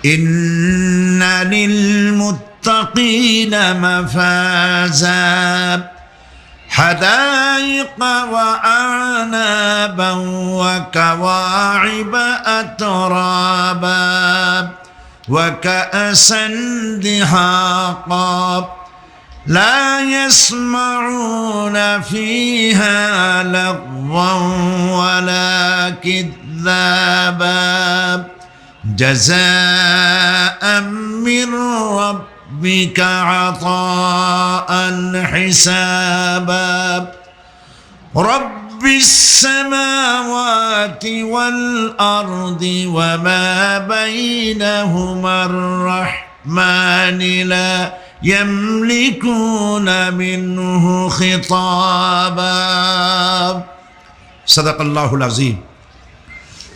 ইন্না লিল মুত্তাকিনা মাফাজা حدائق وأعنابا وكواعب أترابا وكأسا دهاقا لا يسمعون فيها لغوا ولا كذابا جزاء من ربك عطاء حسابا رب السماوات والأرض وما بينهما الرحمن لا يملكون منه خطابا صدق الله العظيم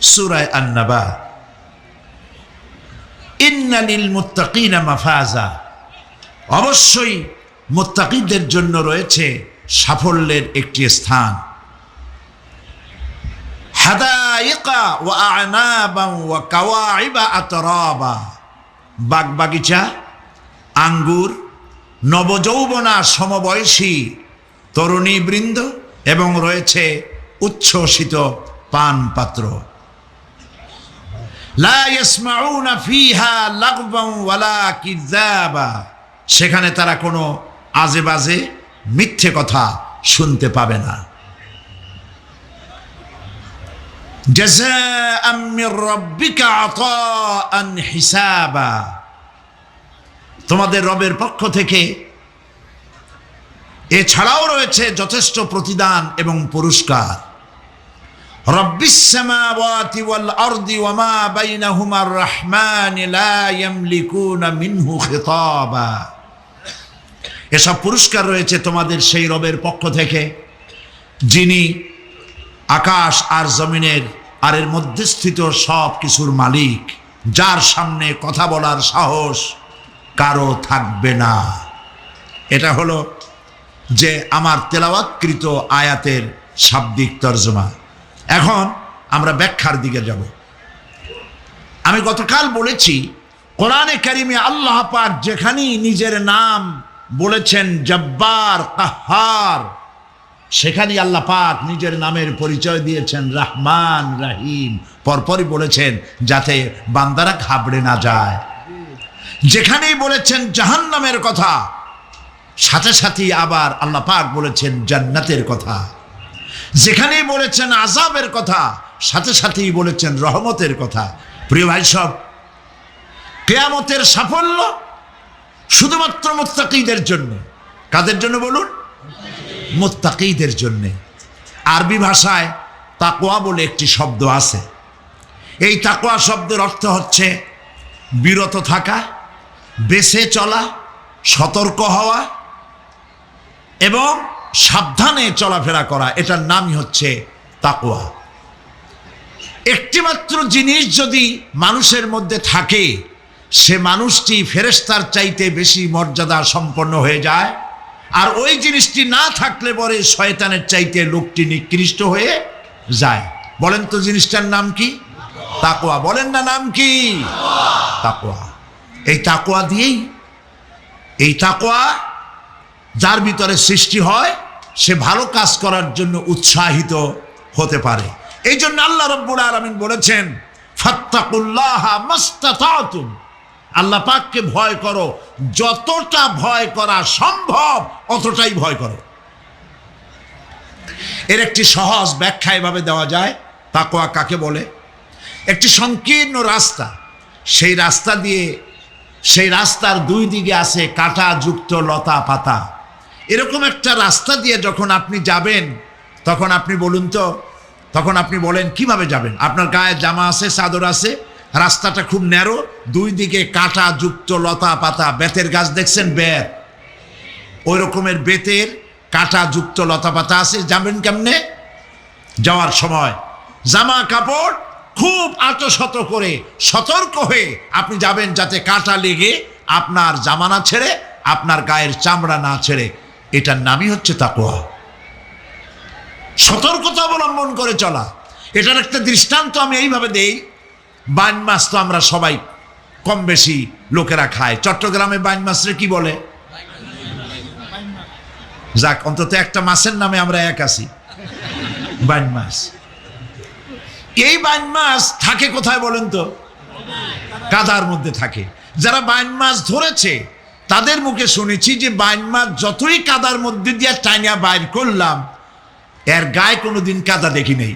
سورة النبأ ইন্না লিল মুত্তাকিনা মাফাজা অবশ্যই মুত্তাকিদের জন্য রয়েছে সাফল্যের একটি স্থান হাদাইকা ওয়া আ'নাবা ওয়া কাওয়াইবা আতরাবা বাগবাগিচা আঙ্গুর নবযৌবনা সমবয়সী তরুণীবৃন্দ এবং রয়েছে উচ্ছ্বসিত পান পাত্র লা ইয়াসমাউনা ফিহা লাগওয়ান ওয়ালা কিযাবা সেখানে তারা কোনো আজে বাজে মিথ্যে কথা শুনতে পাবে না জাযাআম মির রাব্বিকা আতাআন হিসাবা তোমাদের রবের পক্ষ থেকে এছাড়াও রয়েছে যথেষ্ট প্রতিদান এবং পুরস্কার রব্বিস সামাওয়াতি ওয়াল আরদি ওয়া মা বাইনাহুমার রহমান লা ইয়ামলিকুনা মিনহু খিতাবা এসব পুরস্কার রয়েছে তোমাদের সেই রবের পক্ষ থেকে যিনি আকাশ আর জমিনের আর এর মধ্যে স্থিত সব কিছুর মালিক যার সামনে কথা বলার সাহস কারো থাকবে না এটা হলো যে আমার তেলাওয়াতকৃত আয়াতের শাব্দিক তরজমা এখন আমরা ব্যাখ্যার দিকে যাব আমি গতকাল বলেছি কোরআনে কারিমে আল্লাহ পাক যেখানেই নিজের নাম বলেছেন জব্বার কাহ্হার সেখানেই আল্লাহ পাক নিজের নামের পরিচয় দিয়েছেন রহমান রহিম পরপরই বলেছেন যাতে বান্দারা ঘাবড়ে না যায় যেখানেই বলেছেন জাহান্নামের কথা সাথে সাথে আবার আল্লাহ পাক বলেছেন জান্নাতের কথা যেখানেই বলেছেন আযাবের কথা সাথে সাথেই বলেছেন রহমতের কথা প্রিয় ভাই সব কিয়ামতের সাফল্য শুধুমাত্র মুত্তাকিদের জন্য কাদের জন্য বলুন মুত্তাকিদের জন্য আরবি ভাষায় তাকওয়া বলে একটি শব্দ আছে এই তাকওয়া শব্দের অর্থ হচ্ছে বিরত থাকা বেঁচে চলা সতর্ক হওয়া এবং সাবধানে চলাফেরা করা এটার নামই হচ্ছে তাকওয়া একটিমাত্র জিনিস যদি মানুষের মধ্যে থাকে সে মানুষটি ফেরেশতার চাইতে বেশি মর্যাদা সম্পন্ন হয়ে যায় আর ওই জিনিসটি না থাকলে পরে শয়তানের চাইতে লোকটি নিকৃষ্ট হয়ে যায় বলেন তো জিনিসটার নাম কি তাকওয়া বলেন না নাম কি তাকওয়া এই তাকওয়া দিয়েই এই তাকওয়া যার ভিতরে সৃষ্টি হয় সে ভালো কাজ করার জন্য উৎসাহিত হতে পারে এই জন্য আল্লাহ রাব্বুল আলামিন বলেছেন ফাত্তাকুল্লাহা মাস্তাতাতুম আল্লাহ পাককে ভয় করো যতটা ভয় করা সম্ভব অতটাই ভয় করো এর একটি সহজ ব্যাখ্যা এভাবে দেওয়া যায় তাকওয়া কাকে বলে একটি সংকীর্ণ রাস্তা সেই রাস্তা দিয়ে সেই রাস্তার দুই দিকে আছে কাঁটা যুক্ত লতা পাতা এরকম একটা রাস্তা দিয়ে যখন আপনি যাবেন তখন আপনি বলুন তো তখন আপনি বলেন কিভাবে যাবেন আপনার গায়ে জামা আছে চাদর আছে রাস্তাটা খুব ন্যারো দুই দিকে কাঁটা যুক্ত লতা পাতা বেতের গাছ দেখছেন বেত ওই রকমের বেতের কাঁটা যুক্ত লতা পাতা আছে যাবেন কেমনে যাওয়ার সময় জামা কাপড় খুব আঁটশত করে সতর্ক হয়ে আপনি যাবেন যাতে কাঁটা লেগে আপনার জামা না ছেড়ে আপনার গায়ের চামড়া না ছেড়ে এটার নামই হচ্ছে তাকওয়া সতর্কতা অবলম্বন করে চলা এটার একটা দৃষ্টান্ত আমি এইভাবে দেই বান মাছ তো আমরা সবাই কম বেশি লোকেরা খায়। চট্টগ্রামে বাইন মাছরে কি বলে? যাক, অন্তত একটা মাছের নামে আমরা এক আছি, বাইন মাছ। এই বাইন মাছ থাকে কোথায় বলেন তো? কাদার মধ্যে থাকে। যারা বাইন মাছ ধরেছে তাদের মুখে শুনেছি যে বাইন মাছ যতই কাদার মধ্যে দিয়ে টাইনা বাইর করলাম, এর গায়ে কোনোদিন কাদা দেখি নেই।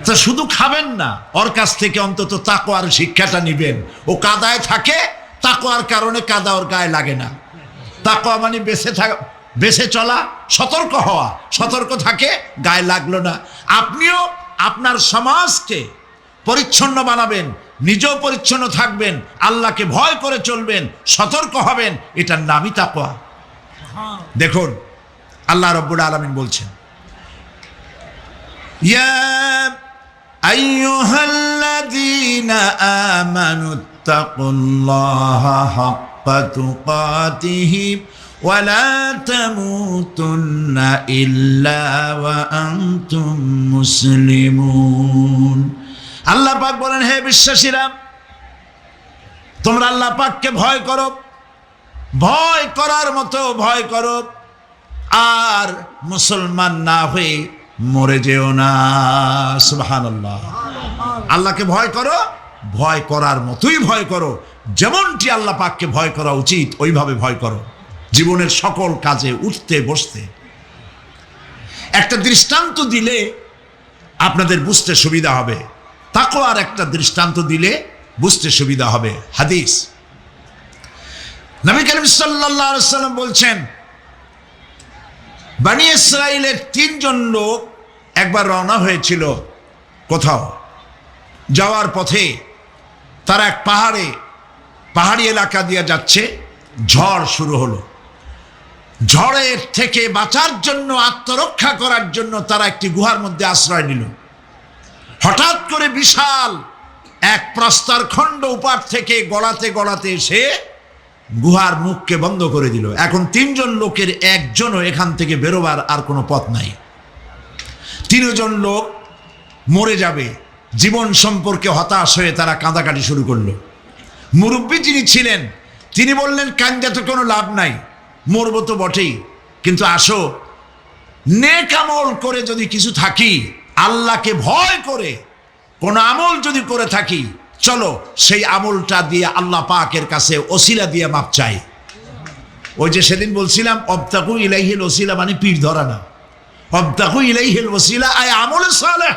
তা শুধু খাবেন না, ওর কাছ থেকে অন্তত তাকওয়ার শিক্ষাটা নিবেন। ও কাদায় থাকে, তাকওয়ার কারণে কাদা ওর গায়ে লাগে না। তাকওয়া মানে বেঁচে চলা, সতর্ক হওয়া। সতর্ক থাকে, গায়ে লাগলো না। আপনিও আপনার সমাজকে পরিচ্ছন্ন বানাবেন, নিজেও পরিচ্ছন্ন থাকবেন, আল্লাহকে ভয় করে চলবেন, সতর্ক হবেন, এটার নামই তাকওয়া। দেখুন আল্লাহ রাব্বুল আলামিন বলছেন, ইয়া আইয়ুহাল্লাযীনা আমানুত্তাকুল্লাহা হাক্কা তুকাতিহি ওয়া লা তামুতুন্না ইল্লা ওয়া আনতুম মুসলিমুন। আল্লাহ পাক বলেন, হে বিশ্বাসীরা, তোমরা আল্লাহ পাককে ভয় করো, ভয় করার মতো ভয় করো, আর মুসলমান না হয়ে মরে যেও না। সুবহানাল্লাহ। আল্লাহকে ভয় করো, ভয় করার মতোই ভয় করো, যেমনটি আল্লাহ পাককে ভয় করা উচিত ওইভাবে ভয় করো জীবনের সকল কাজে, উঠতে বসতে। একটা দৃষ্টান্ত দিলে আপনাদের বুঝতে সুবিধা হবে, তাকওয়ার একটা দৃষ্টান্ত দিলে বুঝতে সুবিধা হবে। হাদিস, নবী করিম সাল্লাল্লাহু আলাইহি ওয়াসাল্লাম বলছেন, বনি ইসরাইলের 3 জন লোক একবার রওনা হয়েছিল কোথাও। যাওয়ার পথে তারা এক পাহাড়ি এলাকা দিয়ে যাচ্ছে। ঝড় শুরু হলো। ঝড়ের থেকে বাঁচার জন্য, আত্মরক্ষা করার জন্য তারা একটি গুহার মধ্যে আশ্রয় নিল। হঠাৎ করে বিশাল এক প্রস্তর খণ্ড উপার থেকে গড়াতে গড়াতে এসে গুহার মুখকে বন্ধ করে দিল। এখন 3 জন লোকের একজনও এখান থেকে বেরোবার আর কোনো পথ নাই। 3 জন লোক মরে যাবে, জীবন সম্পর্কে হতাশ হয়ে তারা কাঁদাকাটি শুরু করলো। মুরব্বী যিনি ছিলেন তিনি বললেন, কান্দা তো কোনো লাভ নাই, মরবো তো বটেই, কিন্তু আসো, নেক আমল করে যদি কিছু থাকি, আল্লাহকে ভয় করে কোন আমল যদি করে থাকি, চলো সেই আমলটা দিয়ে আল্লাহ পাকের কাছে ওসিলা দিয়ে মাপ চাই। ওই যে সেদিন বলছিলাম, অবতাকু ইলাইহিল ওসিলা মানে পীর ধরা না, অবতাকু ইলাইহিল ওসিলা আয় আমলে সালেহ,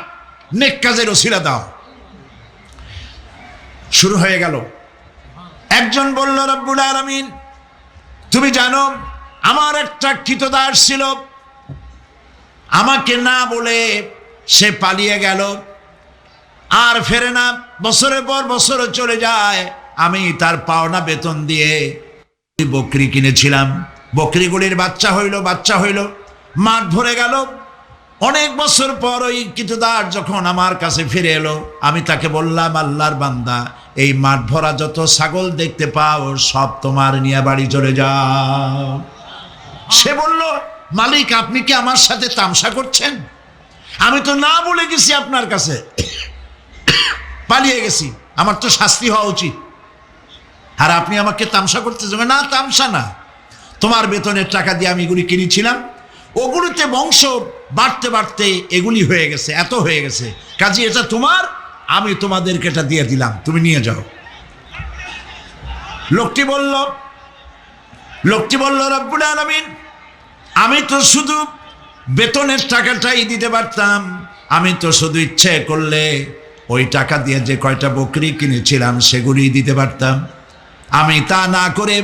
নেক কাজের ওসিলা দাও। শুরু হয়ে গেল। একজন বলল, রব্বুল আলামিন, তুমি জানো আমার একটা কৃতদাস ছিল, আমাকে না বলে সে পালিয়ে গেল, আর ফেরে না, বছরের পর বছর চলে যায়। আমি তার পাওনা বেতন দিয়ে বকরি কিনেছিলাম, বকরিগুলির বাচ্চা হইল, মাঠ ভরে গেল। অনেক বছর পর ওই কৃতদাস যখন আমার কাছে ফিরে এলো, আমি তাকে বললাম, আল্লাহর বান্দা, এই মাঠ ভরা যত ছাগল দেখতে পাও সব তোমার নিয়ে বাড়ি চলে যাও। সে বলল, মালিক, আপনি কি আমার সাথে তামসা করছেন? আমি তো না বলে গেছি আপনার কাছে, পালিয়ে গেছি, আমার তো শাস্তি হওয়া উচিত, আর আপনি আমাকে তামসা করতেছেন? না, তামসা না, তোমার বেতনের টাকা দিয়ে আমি এগুলি কিনেছিলাম, ওগুলিতে বংশ বাড়তে বাড়তে এগুলি হয়ে গেছে, এত হয়ে গেছে, কাজে এটা তোমার, আমি তোমাদেরকে এটা দিয়ে দিলাম, তুমি নিয়ে যাও। লোকটি বলল, রব্বুল আলামিন, আমি তো শুধু বেতনের টাকাটাই দিতে পারতাম, আমি তো শুধু ইচ্ছে করলে ওই টাকা দিয়ে যে কয়টা বকরি কিনেছিলাম সেগুলি দিতে পারতাম। আমি তা না করে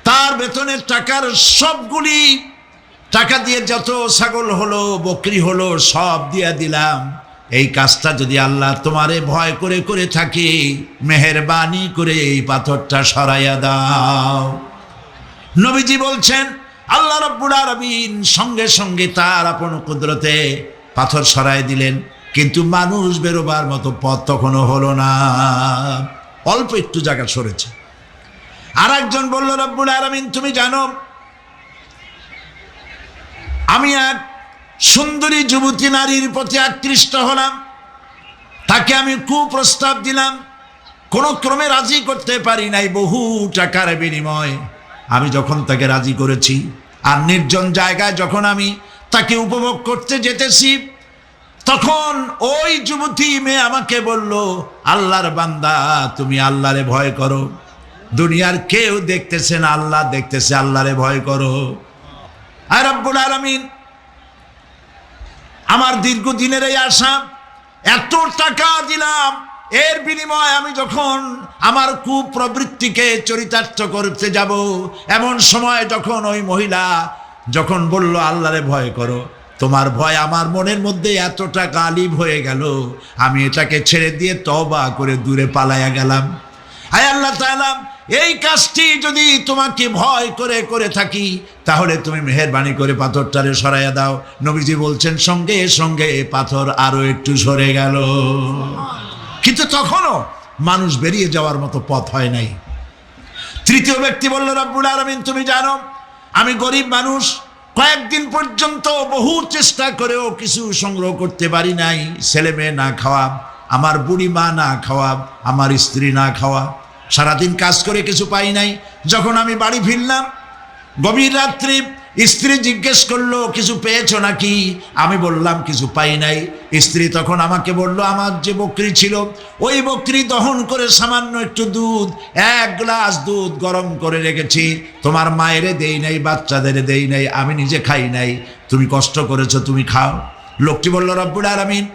তার বেতনের টাকার সবগুলি টাকা দিয়ে যত ছাগল হলো, বকরি হলো, সব দিয়ে দিলাম। এই কাজটা যদি আল্লাহ তোমারে ভয় করে করে থাকি, মেহেরবানি করে এই পাথরটা সরাইয়া দাও। নবীজি বলছেন, আল্লাহ রাব্বুল আলামিন সঙ্গে সঙ্গে তার আপন কুদরতে পাথর সরাই দিলেন, কিন্তু মানুষ বেরোবার মতো পথ তখনও হলো না, অল্প একটু জায়গা সরেছে। আর একজন বলল, রব্বুল আলামিন, তুমি জানো আমি এক সুন্দরী যুবতী নারীর প্রতি আকৃষ্ট হলাম, তাকে আমি কুপ্রস্তাব দিলাম, কোনো ক্রমে রাজি করতে পারি নাই, বহু টাকার বিনিময় আমি যখন তাকে রাজি করেছি, আর নির্জন জায়গায় যখন আমি তাকে উপভোগ করতে যেতেছি, তখন ওই যুবতী মেয়ে আমাকে বলল, আল্লাহর বান্দা, তুমি আল্লাহরে ভয় করো, দুনিয়ার কেউ দেখতেছে না, আল্লাহ দেখতেছে, আল্লাহরে ভয় করো। আর রব্বুল আলামিন আমার দীর্ঘদিনের এই আশা, এত টাকা দিলাম, এর বিনিময়ে আমি যখন আমার কুপ্রবৃত্তিকে চরিতার্থ করতে যাব, এমন সময় যখন ওই মহিলা যখন বলল আল্লাহরে ভয় করো, তোমার ভয় আমার মনের মধ্যে এতটা গালিব হয়ে গেল, আমি এটাকে ছেড়ে দিয়ে তওবা করে দূরে পালাইয়া গেলাম। হায় আল্লাহ তাআলা, এই কাজটি যদি তোমাকে ভয় করে করে থাকি, তাহলে তুমি মেহেরবানি করে পাথরটারে সরাইয়া দাও। নবীজি বলছেন, সঙ্গে সঙ্গে পাথর আরো একটু সরে গেল। কিন্তু তখনও মানুষ বেরিয়ে যাওয়ার মতো পথ হয় নাই। তৃতীয় ব্যক্তি বলল, রব্বুল আলামিন, তুমি জানো আমি গরিব মানুষ, কয়েকদিন পর্যন্ত বহু চেষ্টা করেও কিছু সংগ্রহ করতে পারি নাই। ছেলে মেয়ে না খাওয়া, আমার বুড়ি মা না খাওয়া, আমার স্ত্রী না খাওয়া, সারাদিন কাজ করে কিছু পাই নাই। যখন আমি বাড়ি ফিরলাম, গভীর রাত্রি স্ত্রী জিজ্ঞেস করলো, কিছু পেয়েছো নাকি? আমি বললাম কিছু পাই নাই। স্ত্রী তখন আমাকে বলল, আমার যে বকরি ছিল, ওই বকরি দহন করে সামান্য একটু দুধ, 1 গ্লাস দুধ গরম করে রেখেছি, তোমার মায়েরে দেই নাই, বাচ্চাদের দেই নাই, আমি নিজে খাই নাই, তুমি কষ্ট করেছো, তুমি খাও। লোকটি বলল, রব্বুল আলামিন,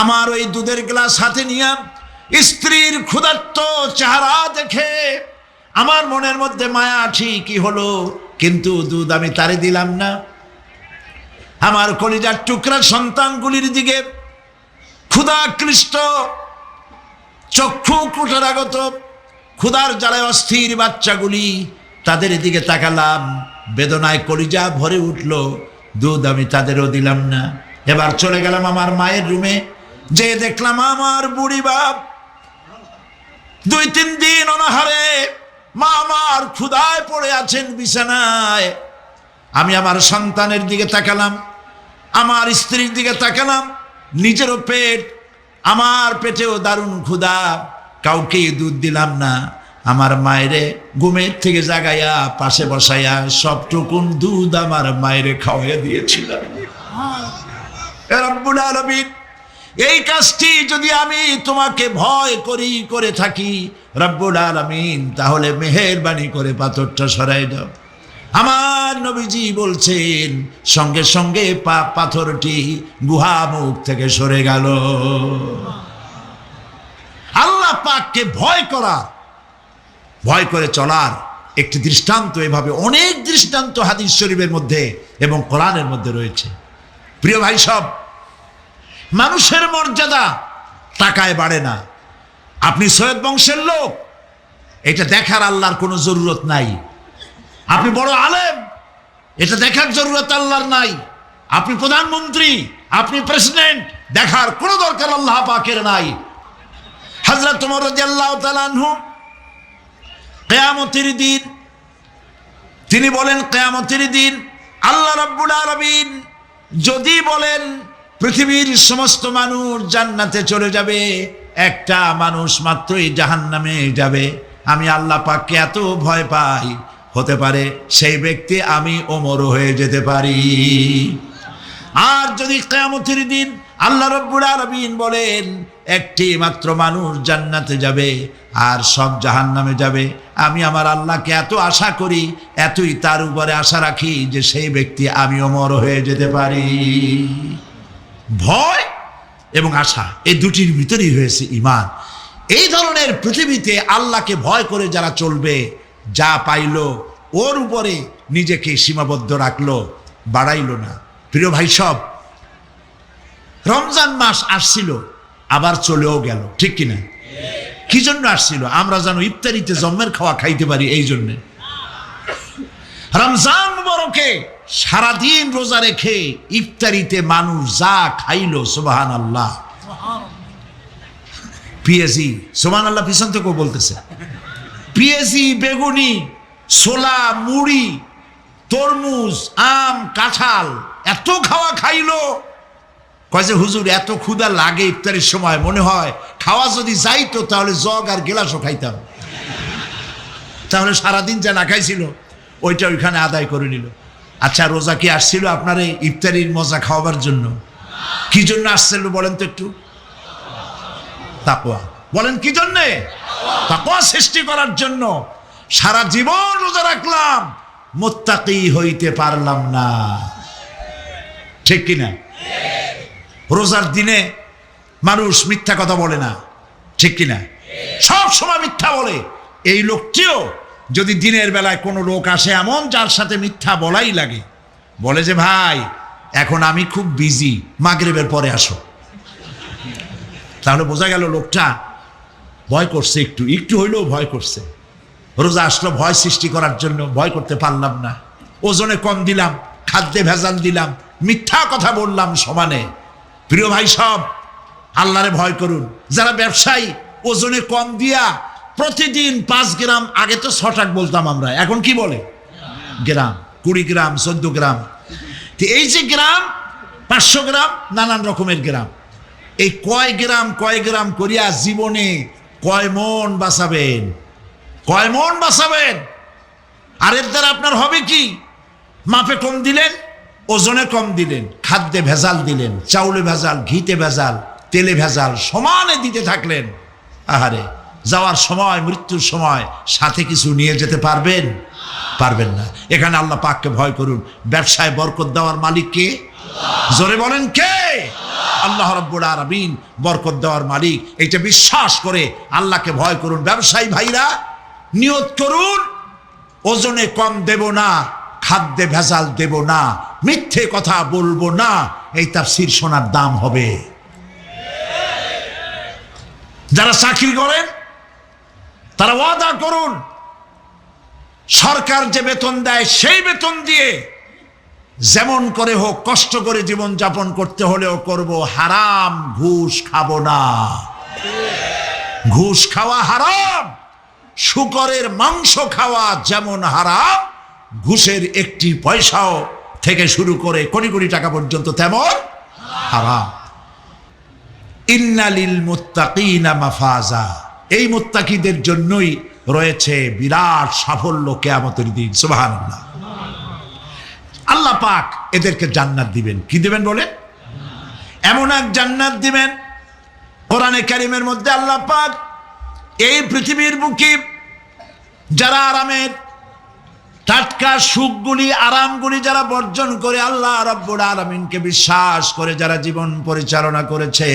আমার ওই দুধের গ্লাস হাতে নিয়ে স্ত্রীর ক্ষুধার্ত চেহারা দেখে আমার মনের মধ্যে মায়া ঠিকই হলো, কিন্তু দুধ আমি তারে দিলাম না। আমার কলিজার টুকরা সন্তানগুলির দিকে ক্ষুধাকৃষ্ট চক্ষু কুটরাগত, ক্ষুধার জ্বালায় অস্থির বাচ্চাগুলি, তাদের দিকে তাকালাম, বেদনায় কলিজা ভরে উঠল, দুধ আমি তাদেরও দিলাম না। এবার চলে গেলাম আমার মায়ের রুমে, যে দেখলাম আমার বুড়ি বাপ 2-3 দিন অনাহারে, মা আমার ক্ষুধায় পড়ে আছেন বিছানায়। আমি আমার সন্তানের দিকে তাকালাম, আমার স্ত্রীর দিকে তাকালাম, নিজেরও পেট, আমার পেটেও দারুণ ক্ষুধা, কাউকে দুধ দিলাম না। আমার মায়েরে ঘুমের থেকে জাগাইয়া পাশে বসাইয়া সবটুকুন দুধ আমার মায়েরে খাওয়াইয়া দিয়েছিলাম। রব্বুল আলামিন, এই কাজটি যদি আমি তোমাকে ভয় করি করে থাকি, রব্বুল আলামিন, তাহলে মেহেরবানি করে পাথরটা সরাই দাও। আমার নবীজি বলছেন, সঙ্গে সঙ্গে পাথরটি গুহা মুখ থেকে সরে গেল। আল্লাহ পাককে ভয় করা, ভয় করে চলার একটি দৃষ্টান্ত, এভাবে অনেক দৃষ্টান্ত হাদিস শরীফের মধ্যে এবং কোরআনের মধ্যে রয়েছে। প্রিয় ভাই সব, মানুষের মর্যাদা টাকায় বাড়ে না। আপনি সৈয়দ বংশের লোক, এটা দেখার আল্লাহর কোনো জরুরত নাই। আপনি বড় আলেম, এটা দেখার জরুরত আল্লাহর নাই। আপনি প্রধানমন্ত্রী, আপনি প্রেসিডেন্ট, দেখার কোনো দরকার আল্লাহ পাকের নাই। হযরত ওমর রাদিয়াল্লাহু তাআলা আনহু কিয়ামতের দিন তিনি বলেন, কিয়ামতের দিন আল্লাহ রাব্বুল আলামিন যদি বলেন পৃথিবীর সমস্ত মানুষ জান্নাতে চলে যাবে, একটা মানুষ মাত্রই জাহান্নামে যাবে, আমি আল্লাহ পাককে এত ভয় পাই, হতে পারে সেই ব্যক্তি আমি ওমর হয়ে যেতে পারি। আর যদি কিয়ামতের দিন আল্লাহ রাব্বুল আলামিন বলেন একটি মাত্র মানুষ জান্নাতে যাবে আর সব জাহান্নামে যাবে, আমি আমার আল্লাহকে এত আশা করি, এতই তার উপরে আশা রাখি যে সেই ব্যক্তি আমি ওমর হয়ে যেতে পারি। ভয় এবং আশা, এই দুটির ভিতরেই রয়েছে ঈমান। এই ধরনের পৃথিবীতে আল্লাহকে ভয় করে যারা চলবে, যা পাইলো ওর উপরে নিজেকে সীমাবদ্ধ রাখলো, বাড়াইলো না। প্রিয় ভাই সব, রমজান মাস আসছিল, আবার চলেও গেল, ঠিক কিনা? কি জন্য আসছিল? আমরা যেন ইফতারিতে জম্মের খাওয়া খাইতে পারি, এই জন্যে। রমজান মুবারকে সারাদিন রোজা রেখে ইফতারিতে মানুষ যা খাইলো, সুবহানাল্লাহ। পেঁয়াজি, সুবহানাল্লাহ, পিছন থেকেও বলতেছে, পেঁয়াজি, বেগুনি, ছোলা, মুড়ি, তরমুজ, আম, কাঁঠাল, এত খাওয়া খাইলো, কয় যে হুজুর এত ক্ষুধা লাগে ইফতারের সময়, মনে হয় খাওয়া যদি যাইতো তাহলে জগ আর গেলাসও খাইতাম। তাহলে সারাদিন যা না খাইছিল ওইটা ওইখানে আদায় করে নিল। আচ্ছা, রোজা কি আসছিল আপনার এই ইফতারির মজা খাওয়াবার জন্য? কি জন্য আসছিল বলেন তো একটু? তাকওয়া। বলেন কি জন্যে? তাকওয়া সৃষ্টি করার জন্য। সারা জীবন রোজা রাখলাম, মুত্তাকি হইতে পারলাম না, ঠিক কিনা? রোজার দিনে মানুষ মিথ্যা কথা বলে না, ঠিক কিনা? সব সময় মিথ্যা বলে। এই লোকটিও যদি দিনের বেলায় কোনো লোক আসে এমন যার সাথে মিথ্যা বলাই লাগে, বলে যে ভাই এখন আমি খুব বিজি, মাগরিবের পরে আসো, তাহলে বোঝা গেল লোকটা ভয় করছে, একটু একটু হইলেও ভয় করছে। রোজা আসলো ভয় সৃষ্টি করার জন্য, ভয় করতে পারলাম না, ওজনে কম দিলাম, খাদ্যে ভেজাল দিলাম, মিথ্যা কথা বললাম সমানে। প্রিয় ভাই সব, আল্লাহরে ভয় করুন। যারা ব্যবসায়ী ওজনে কম দিয়া প্রতিদিন 5 গ্রাম, আগে তো 6 টাকা বলতাম আমরা, এখন কি বলে? গ্রাম, 20 গ্রাম, 14 গ্রাম। তো এই যে গ্রাম, 500 গ্রাম, নানান রকমের গ্রাম, এই কয় গ্রাম করিয়া জীবনে কয় মন বাঁচাবেন? কয় মন বাঁচাবেন? আর এর দ্বারা আপনার হবে কি? মাপে কম দিলেন, ওজনে কম দিলেন, খাদ্যে ভেজাল দিলেন, চাউলে ভেজাল, ঘিতে ভেজাল, তেলে ভেজাল, সমানে দিতে থাকলেন। আহারে, যাওয়ার সময়, মৃত্যুর সময় সাথে কিছু নিয়ে যেতে পারবেন? পারবেন না। এখানে আল্লাহ পাককে ভয় করুন। ব্যবসায় বরকত দেওয়ার মালিক কে? জোরে বলেন কে? আল্লাহ রাব্বুল আলামিন বরকত দেওয়ার মালিক। এইটা বিশ্বাস করে আল্লাহকে ভয় করুন। ব্যবসায়ী ভাইরা নিয়ত করুন, ওজনে কম দেব না, খাদ্যে ভেজাল দেব না, মিথ্যে কথা বলবো না। এই তাফসীর শোনার দাম হবে। যারা চাকরি করেন তারা ওয়াদা করুন, সরকার যে বেতন দেয় সেই বেতন দিয়ে যেমন করে হোক কষ্ট করে জীবন যাপন করতে হলেও করব, হারাম ঘুষ খাবো না। ঘুষ খাওয়া হারাম। শূকরের মাংস খাওয়া যেমন হারাম, ঘুষের একটি পয়সাও থেকে শুরু করে কোটি কোটি টাকা পর্যন্ত তেমন হারাম। ইন্নালিল মুত্তাকিনা মাফাজা। এই মুত্তাকিদের জন্যই রয়েছে বিরাট সাফল্য কিয়ামতের দিন। সুবহানাল্লাহ। আল্লাহ পাক এদেরকে জান্নাত দিবেন। কি দিবেন বলেন? এমন এক জান্নাত দিবেন, কোরআনে কারীমের মধ্যে আল্লাহ পাক এই পৃথিবীর বুকে যারা আরামের টাটকা সুখগুলি, আরামগুলি যারা বর্জন করে আল্লাহ রাব্বুল আলামিনকে বিশ্বাস করে যারা জীবন পরিচালনা করেছে,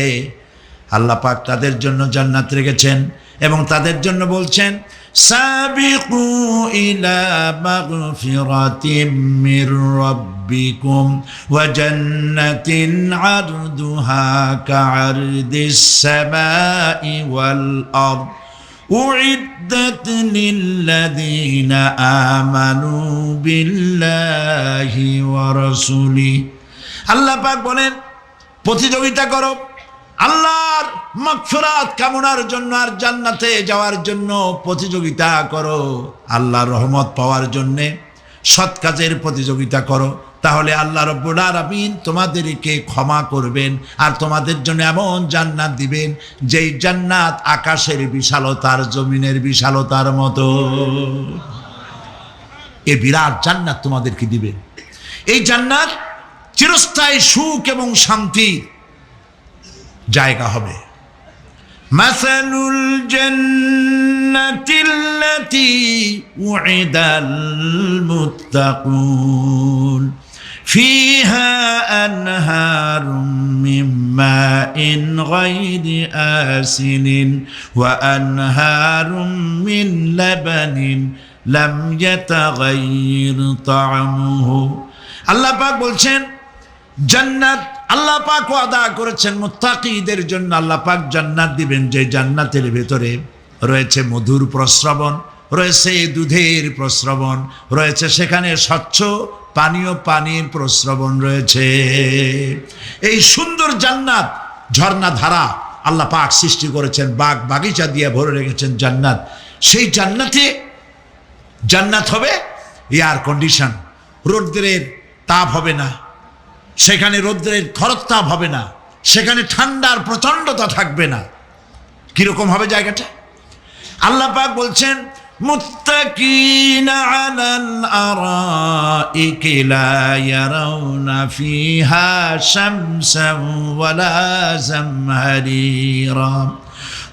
আল্লাহ পাক তাদের জন্য জান্নাত রেখেছেন। এবং তাদের জন্য বলছেন, সাবিকু ইলা মাগফিরাতিম মির রাব্বিকুম ওয়া জান্নাতিন আরদুহা কাআরদিস সামাই ওয়াল আরদ উইদ্দাত লিল্লাযীনা আমানু বিল্লাহি ওয়া রাসূলিহি। আল্লাহ পাক বলেন, প্রতিযোগিতা করো আল্লাহর মাগফিরাত কামনার জন্য আর জান্নাতে যাওয়ার জন্য প্রতিযোগিতা করো। আল্লাহর রহমত পাওয়ার জন্য সৎ কাজের প্রতিযোগিতা করো, তাহলে আল্লাহ রাব্বুল আলামিন তোমাদেরকে ক্ষমা করবেন আর তোমাদের জন্য এমন জান্নাত দিবেন যেই জান্নাত আকাশের বিশালতার, জমিনের বিশালতার মতো। এই বিরাট জান্নাত তোমাদেরকে দিবেন। এই জান্নাত চিরস্থায়ী সুখ এবং শান্তি জায়গা হবে। মাসালুল জান্নাতিল্লাতী উইদাল মুত্তাকুন ফিহা আনহারুম মিন মাইন গায়রি আসিনিন ওয়া আনহারুম মিন লাবানিন লাম ইয়াতাগায়্যার তা'আমুহু। আল্লাহ পাক বলছেন, জান্নাত আল্লাহ পাক ওয়াদা করেছেন মুত্তাকিদের জন্য। আল্লাহ পাক জান্নাত দিবেন যে জান্নাতের ভেতরে রয়েছে মধুর প্রস্রবণ, রয়েছে দুধের প্রস্রবণ, রয়েছে সেখানে স্বচ্ছ পানীয় পানির প্রস্রবণ রয়েছে। এই সুন্দর জান্নাত, ঝর্ণা ধারা আল্লাহ পাক সৃষ্টি করেছেন, বাগ বাগিচা দিয়ে ভরে রেখেছেন জান্নাত। সেই জান্নাতে জান্নাত হবে এয়ার কন্ডিশন, রৌদ্রের তাপ হবে না, সেখানে রৌদ্রের খরতাপ হবে না, সেখানে ঠান্ডার প্রচণ্ডতা থাকবে না। কিরকম হবে জায়গাটা? আল্লাহ পাক বলছেন মুত্তাকিনা আলাল আরাইকি লা ইয়ারাউনা ফিহা শামসান ওয়ালা জামহারিরা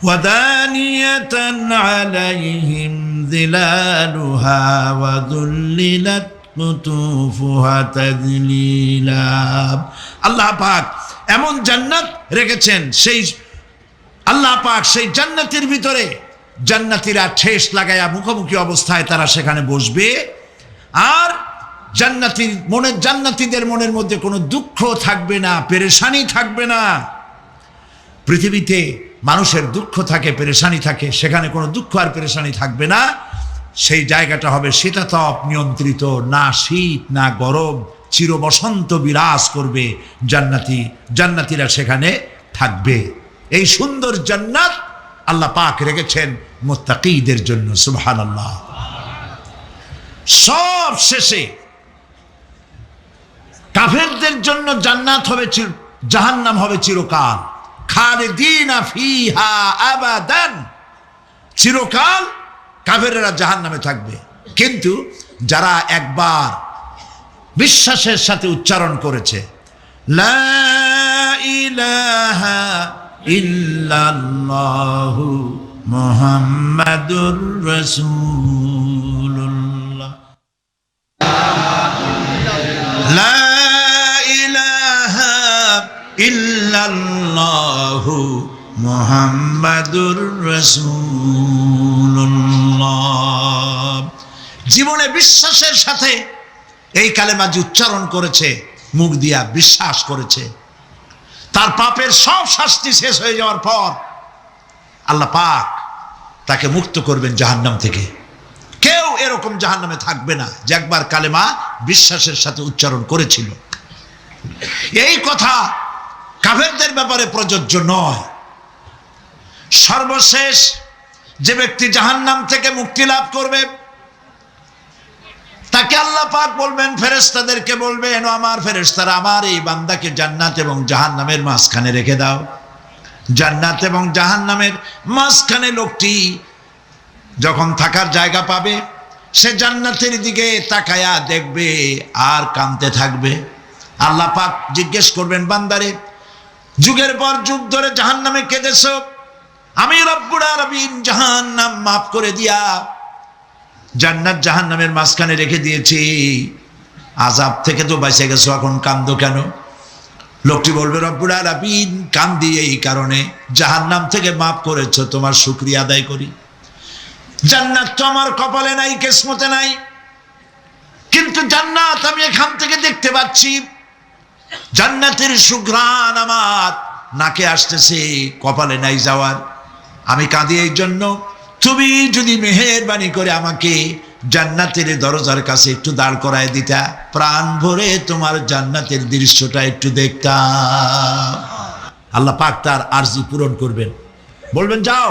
ওয়াদানিয়াতান আলাইহিম যিলালুহা ওয়া যুল্লিলাত কুতুফুহা তাযলিলা। আল্লাহ পাক এমন জান্নাত রেখেছেন, সেই আল্লাহ পাক সেই জান্নাতের ভিতরে জান্নাতীরা ঠেস লাগায়া মুখোমুখি অবস্থায় তারা সেখানে বসবে, আর জান্নাতীদের মনের মধ্যে কোনো দুঃখ থাকবে না, পেরেশানি থাকবে না। পৃথিবীতে মানুষের দুঃখ থাকে, পেরেশানি থাকে, সেখানে কোনো দুঃখ আর পেরেশানি থাকবে না। সেই জায়গাটা হবে শীতাতপ নিয়ন্ত্রিত, না শীত না গরম, চির বসন্ত বিরাজ করবে। জান্নাতীরা সেখানে থাকবে। এই সুন্দর জান্নাত আল্লাহ পাক রেখেছেন মুত্তাকীদের জন্য। সুবহানাল্লাহ। সব শেষে কাফেরদের জন্য জান্নাত হবে, জাহান্নাম হবে চিরকাল। খালিদিনা ফিহা আবাদান, চিরকাল কাফেররা জাহান্নামে থাকবে। কিন্তু যারা একবার বিশ্বাসের সাথে উচ্চারণ করেছে লা ইলাহা ইল্লাল্লাহু মুহাম্মাদুর রাসূলুল্লাহ, লা ইলাহা ইল্লাল্লাহু মুহাম্মাদুর রাসূলুল্লাহ। জীবনে বিশ্বাসের সাথে এই কালেমা যে উচ্চারণ করেছে, মুখ দিয়া বিশ্বাস করেছে, তার পাপের সব শাস্তি শেষ হয়ে যাওয়ার পর আল্লাহ পাক তাকে মুক্ত করবেন জাহান্নাম থেকে। কেউ এরকম জাহান্নামে থাকবে না যে একবার কালেমা বিশ্বাসের সাথে উচ্চারণ করেছিল। এই কথা কাফেরদের ব্যাপারে প্রযোজ্য নয়। সর্বশেষ যে ব্যক্তি জাহান্নাম থেকে মুক্তি লাভ করবে তাকে আল্লাহ পাক বলবেন, ফেরেশতাদেরকে বলবেন, ও আমার ফেরেশতারা, আমার এই বান্দাকে জান্নাত এবং জাহান্নামের মাঝখানে রেখে দাও। জান্নাত এবং জাহান্নামের মাঝখানে লোকটি যখন থাকার জায়গা পাবে, সে জান্নাতের দিকে তাকায়া দেখবে আর কাঁদতে থাকবে। আল্লাহ পাক জিজ্ঞেস করবেন, বান্দারে, যুগের পর যুগ ধরে জাহান্নামে কেঁদেছো, আমি রব্বুল আলামিন জাহান্নাম মাফ করে দিয়া জান্নাত জাহান্নামের মাঝখানে রেখে দিয়েছি, আযাব থেকে তো বেঁচে গেছো, এখন কান্দো কেন? লোকটি বলবে, রব্বুল আলামিন কান্দি এই কারণে, জাহান্নাম থেকে মাফ করেছো, তোমার শুকরিয়া আদায় করি। জান্নাত তো আমার কপালে নাই, কিসমতে নাই, কিন্তু জান্নাত আমি এখান থেকে দেখতে পাচ্ছি। জান্নাতের সুঘ্রাণ আমার নাকে আসতেছে, কপালে নাই যাওয়ার। আমি কাঁদি এই জন্য, তুমি যদি মেহেরবানি করে আমাকে জান্নাতের দরজার কাছে একটু দাঁড় করায় দিতা, প্রাণ ভরে তোমার জান্নাতের দৃশ্যটা একটু দেখতাম। আল্লাহ পাক তার আরজি পূরণ করবেন, বলবেন যাও,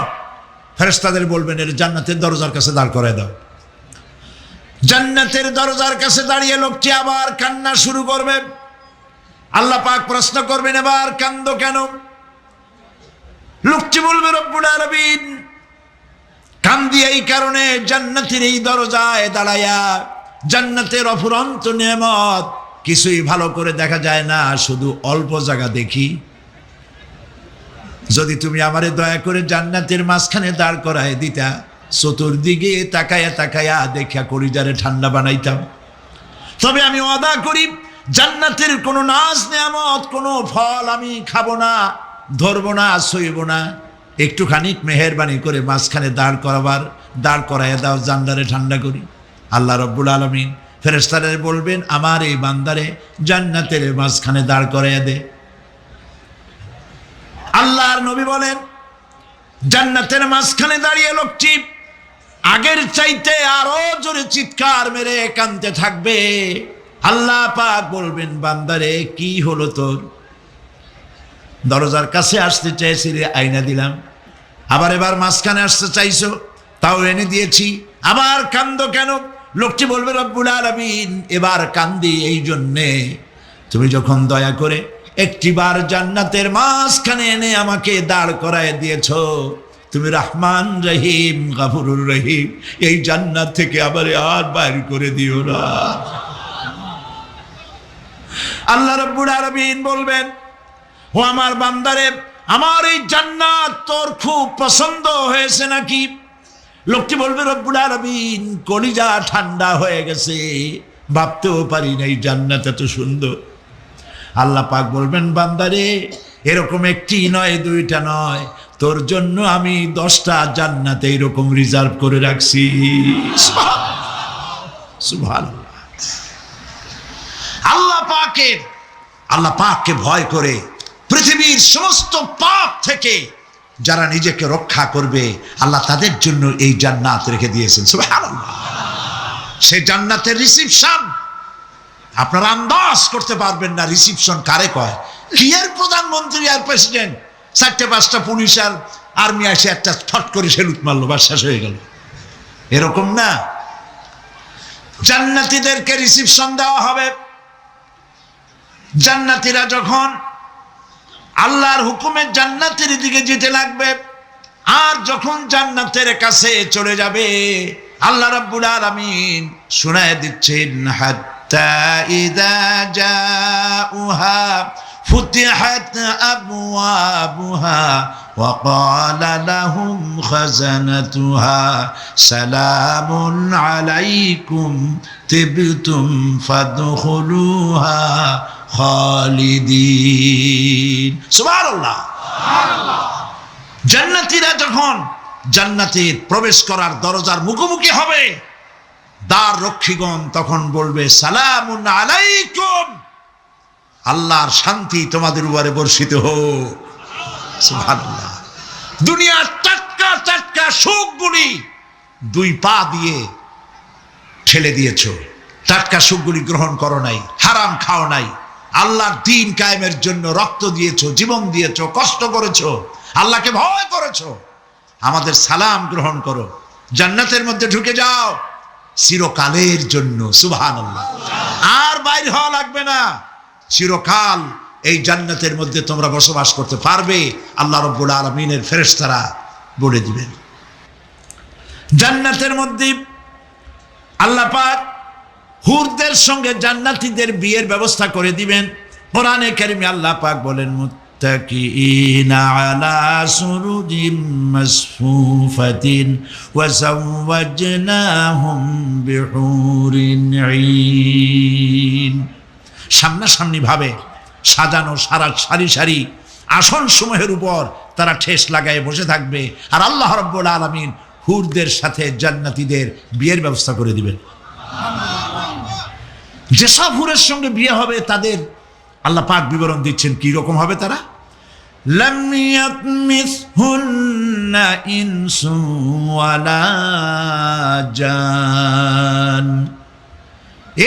ফেরেশতাদের বলবেন এর জান্নাতের দরজার কাছে দাঁড় করায় দাও। জান্নাতের দরজার কাছে দাঁড়িয়ে লোকটি আবার কান্না শুরু করবে। আল্লাহ পাক প্রশ্ন করবেন, এবার কান্দো কেন? লোকটি বলবে, রব্বুল আলামিন কান্দি এই কারণে, জান্নাতের এই দরজায় দাঁড়ায়া জান্নাতের অফুরন্ত নেয়ামত কিছুই ভালো করে দেখা যায় না, শুধু অল্প জায়গা দেখি। যদি তুমি আমারে দয়া করে জান্নাতের মাঝখানে দাঁড় করায় দিতা, চতুর্দিকে তাকায়া তাকায়া দেখা কলিজারে ঠান্ডা বানাইতাম। তবে আমি ওয়াদা করি, জান্নাতের কোনো নাজ নেয়ামত, কোনো ফল আমি খাবো না, ধরবো না, সইব না। একটুখানি মেহেরবানি করে মাঝখানে দাঁড় করাইয়া দাও, জান্নারে ঠান্ডা করি। আল্লাহ রব্বুল আলামিন ফেরেশতাদের বলবেন, আমার এই বান্দারে জান্নাতের মাঝখানে দাঁড় করাইয়া দে। আল্লাহর নবী বলেন, জান্নাতের মাঝখানে দাঁড়িয়ে লোকটি আগের চাইতে আরো জোরে চিৎকার মেরে কাঁদতে থাকবে। আল্লাহ পাক বলবেন, বান্দারে কি হলো তোর? দরজার কাছে আসতে চাইছিলে, আইনা দিলাম। এবার মাঝখানে আসতে চাইছো, তাও এনে দিয়েছি। আবার কান্দো কেন? লোকটি বলবে, রব্বুল আলামিন এবার কান্দি এই জন্যে, তুমি যখন দয়া করে একটিবার জান্নাতের মাঝখানে এনে আমাকে দাঁড় করায় দিয়েছো, তুমি রহমান রহিম গফুরুর রহিম, এই জান্নাত থেকে আবার আর বাইর করে দিও না। আল্লাহ রাব্বুল আলামিন বলবেন, ও আমার বান্দারে, আমার এই জান্নাত তোর খুব পছন্দ হয়েছে নাকি? লোকটি বলবে, রব্বুল আলামিন কলিজা ঠান্ডা হয়ে গেছে, ভাবতেও পারি না এই জান্নাত এত সুন্দর। আল্লাহ পাক বলবেন, বান্দারে এরকম একটি নয়, দুইটা নয়, তোর জন্য আমি 10টা জান্নাত এইরকম রিজার্ভ করে রাখছি। সুবহানাল্লাহ। আল্লাহ পাককে ভয় করে পৃথিবীর সমস্ত পাপ থেকে যারা নিজেকে রক্ষা করবে, আল্লাহ তাদের জন্য এই জান্নাত রেখে দিয়েছেন। সুবহানাল্লাহ। সেই জান্নাতের রিসিপশন আপনারা আন্দাজ করতে পারবেন না। রিসিপশন কারে কয়? কি এর প্রধানমন্ত্রী আর প্রেসিডেন্ট, 4-5টা পুলিশ আর আর্মি আসে একটা ফট করে সেলুট মারলো, বা শেষ হয়ে গেল, এরকম না। জান্নাতীদেরকে রিসিপশন দেওয়া হবে। জান্নাতীরা যখন আল্লাহর হুকুমে জান্নাতের দিকে যেতে লাগবে, আর যখন জান্নাতের কাছে চলে যাবে, আল্লাহ রাব্বুল আলামিন শোনায় দিচ্ছেন, হাত্তা ইযা জাউহা ফুতিহাত আবওয়াবুহা ওয়া ক্বালা লাহুম খাজানাতুহা সালামুন আলাইকুম তিবতুম ফাদখুলুহা খালিদিন। সুবহানাল্লাহ। জান্নাতীরা যখন জান্নাতের প্রবেশ করার দরজার মুখোমুখি হবে, দ্বার রক্ষীগণ তখন বলবে, সালামুন আলাইকুম, আল্লাহর শান্তি তোমাদের উপরে বর্ষিত হোক। সুবহানাল্লাহ। দুনিয়ার টাটকা টাটকা সুখগুলি 2 পা দিয়ে ঠেলে দিয়েছো, টাটকা সুখগুলি গ্রহণ করো নাই, হারাম খাও নাই, আল্লাহর দ্বীন কায়েমের জন্য রক্ত দিয়েছো, জীবন দিয়েছো, কষ্ট করেছো, আল্লাহকে ভয় করেছো। আমাদের সালাম গ্রহণ করো, জান্নাতের মধ্যে ঢুকে যাও চিরকালের জন্য। সুবহানাল্লাহ। আর বাইরে হওয়া লাগবে না, চিরকাল এই জান্নাতের মধ্যে তোমরা বসবাস করতে পারবে, আল্লাহ রাব্বুল আলামিনের ফেরেশতারা বলে দিবেন। জান্নাতের মধ্যে আল্লাহ পাক হুরদের সঙ্গে জান্নাতীদের বিয়ের ব্যবস্থা করে দিবেন। কোরআনে কারিমে আল্লাহ পাক বলেন, মুত্তাকিইনা আলা সুরুজিম মাসফুফাতিন ওয়া যাওয়াজনাহুম বিহুরিন ঈন। সামনাসামনি ভাবে সাজানো সারি সারি আসন সমূহের উপর তারা ঠেস লাগায় বসে থাকবে, আর আল্লাহ রাব্বুল আলামিন হুরদের সাথে জান্নাতীদের বিয়ের ব্যবস্থা করে দিবেন। যেসব হুরের সঙ্গে বিয়ে হবে তাদের আল্লাহ পাক বিবরণ দিচ্ছেন কি রকম হবে তারা। লাম ইয়াতমিসহুন্না ইনসু ওয়ালা জান,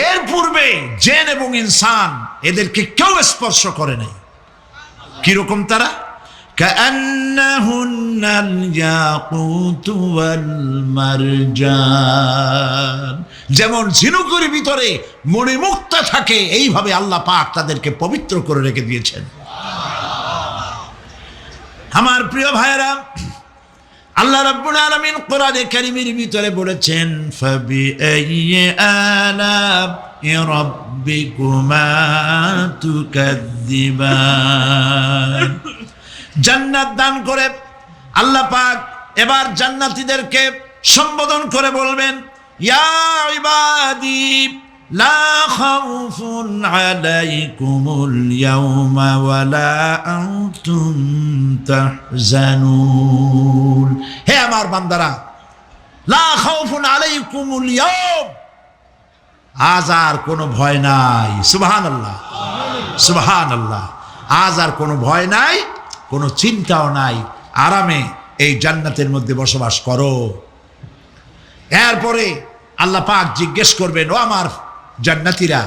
এর পূর্বে জিন এবং ইনসান এদেরকে কেউ স্পর্শ করে নাই। কি রকম তারা? কাআন্নাহুন্নাল ইয়াকুতু ওয়াল মারজান, যেমন ঝিনুকের ভিতরে মণিমুক্তা থাকে, এইভাবে আল্লাহ পাক তাদেরকে পবিত্র করে রেখে দিয়েছেন। আমার প্রিয় ভাইরা, আল্লাহ রাব্বুল আলামিন কোরআনে কারীমের ভিতরে বলেছেন, ফাবিআইয়ি আলা'i রাব্বিকুমা তুকাদ্দিবান। জান্নাত দান করে আল্লাহ পাক এবার জান্নাতীদেরকে সম্বোধন করে বলবেন, ইয়া ইবাদি লা খাউফুন আলাইকুমুল ইয়াওমা ওয়ালা আনতুম তাহজানুন। হে আমার বান্দারা, লা খাউফুন আলাইকুমুল ইয়াওম, আজ আর কোনো ভয় নাই। সুবহানাল্লাহ, সুবহানাল্লাহ। আজ আর কোনো ভয় নাই, কোনো চিন্তাও নাই, আরামে এই জান্নাতের মধ্যে বসবাস করো। এরপরে আল্লাহ পাক জিজ্ঞেস করবেন, ও আমার জান্নাতীরা,